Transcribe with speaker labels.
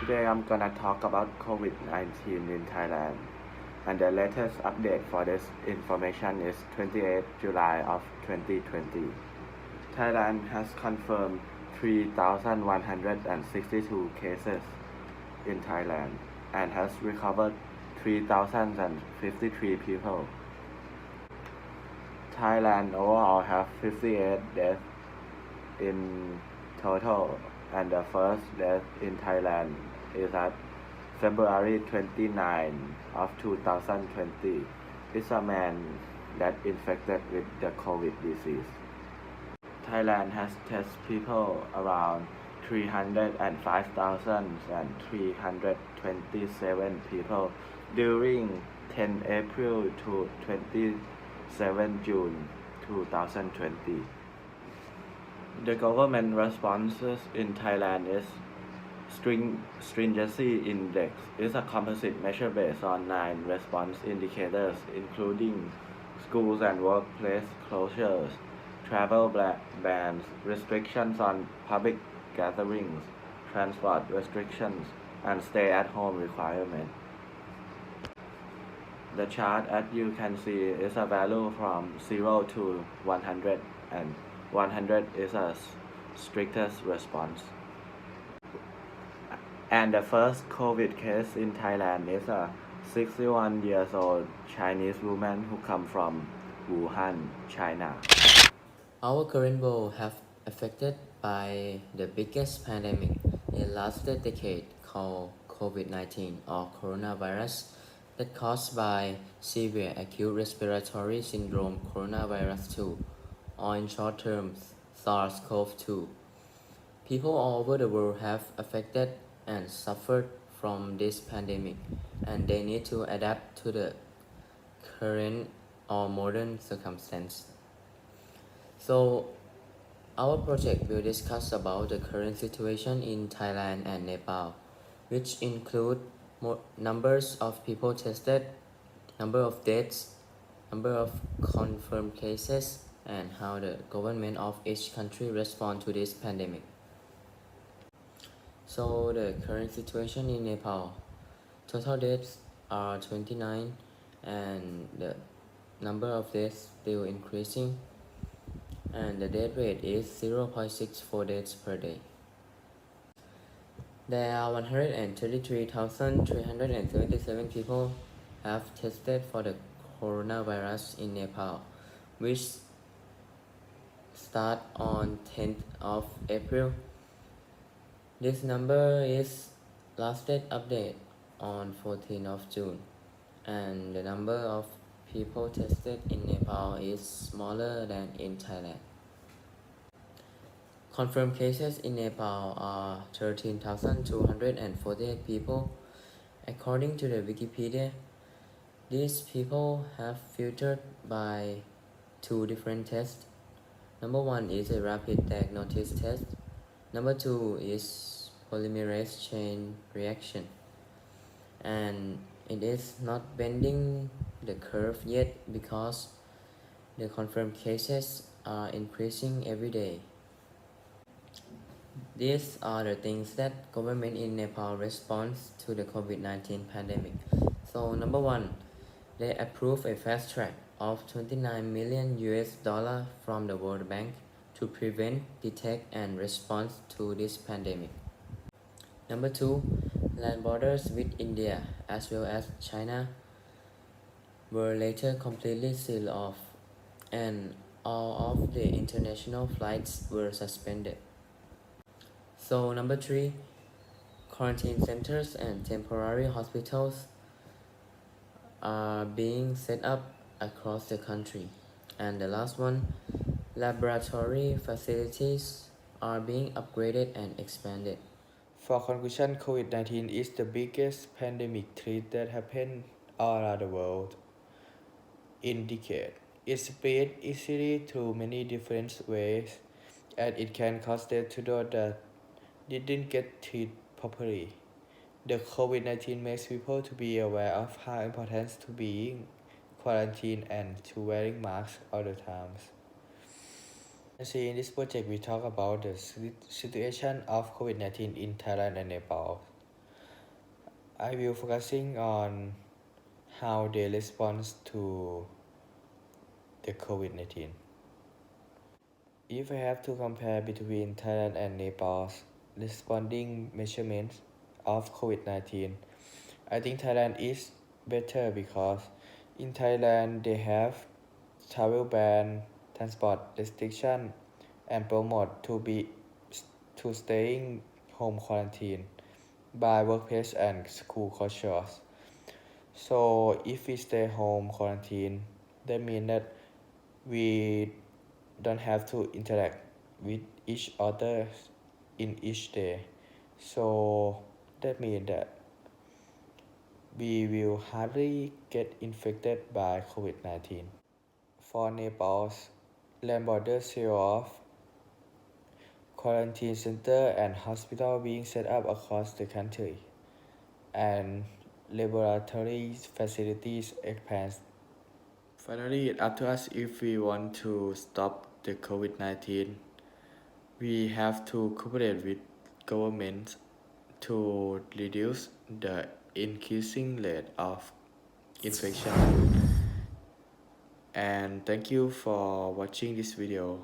Speaker 1: Today I'm gonna talk about COVID-19 in Thailand, and the latest update for this information is 28 July of 2020. Thailand has confirmed 3,162 cases in Thailand and has recovered 3,053 people. Thailand overall have 58 deaths in total, and the first death in Thailand is at February 29 of 2020. It's a man that infected with the COVID disease. Thailand has tested people around 305,327 people during 10 April to 27 June 2020. The government responses in Thailand is Stringency Index is a composite measure based on 9 response indicators, including schools and workplace closures, travel bans, restrictions on public gatherings, transport restrictions, and stay-at-home requirement. The chart, as you can see, is a value from 0 to 100, and 100 is a strictest response. And the first COVID case in Thailand is a 61 years old Chinese woman who come from Wuhan, China.
Speaker 2: Our current world have affected by the biggest pandemic in last decade called Covid-19 or coronavirus that caused by severe acute respiratory syndrome coronavirus 2 or in short terms SARS-CoV-2. People all over the world have affected and suffered from this pandemic, and they need to adapt to the current or modern circumstance. So our project will discuss about the current situation in Thailand and Nepal, which include numbers of people tested, number of deaths, number of confirmed cases, and how the government of each country respond to this pandemic. So the current situation in Nepal, total deaths are 29, and the number of deaths still increasing, and the death rate is 0.64 deaths per day. There are 133,377 people have tested for the coronavirus in Nepal, which start on 10th of April. This number is latest update on 14th of June, and the number of people tested in Nepal is smaller than in Thailand. Confirmed cases in Nepal are 13,248 people. According to the Wikipedia, these people have filtered by 2 different tests. Number 1 is a rapid diagnosis test. Number 2 is polymerase chain reaction. And it is not bending the curve yet because the confirmed cases are increasing every day. These are the things that government in Nepal responds to the COVID-19 pandemic. So number 1, they approve a fast track of $29 million from the World Bank to prevent, detect, and respond to this pandemic. Number 2, land borders with India as well as China were later completely sealed off, and all of the international flights were suspended. So number 3, quarantine centers and temporary hospitals are being set up across the country. And the last one, laboratory facilities are being upgraded and expanded.
Speaker 3: For conclusion, COVID-19 is the biggest pandemic threat that happened all around the world in decades. It spread easily through many different ways, and it can cause death to those that didn't get treated properly. The COVID-19 makes people to be aware of how important to being quarantined and to wearing masks all the times. See, in this project, we talk about the situation of COVID-19 in Thailand and Nepal. I will focusing on how they respond to the COVID-19. If I have to compare between Thailand and Nepal's responding measurements of COVID-19, I think Thailand is better because in Thailand they have travel ban, transport restriction, and promote to staying home quarantine by workplace and school cultures. So if we stay home quarantine, that means that we don't have to interact with each other in each day. So that means that we will hardly get infected by COVID-19. For Nepal's land border seal off, quarantine center and hospital being set up across the country, and laboratory facilities expand. Finally, it's up to us if we want to stop the COVID-19. We have to cooperate with governments to reduce the increasing rate of infection. And thank you for watching this video.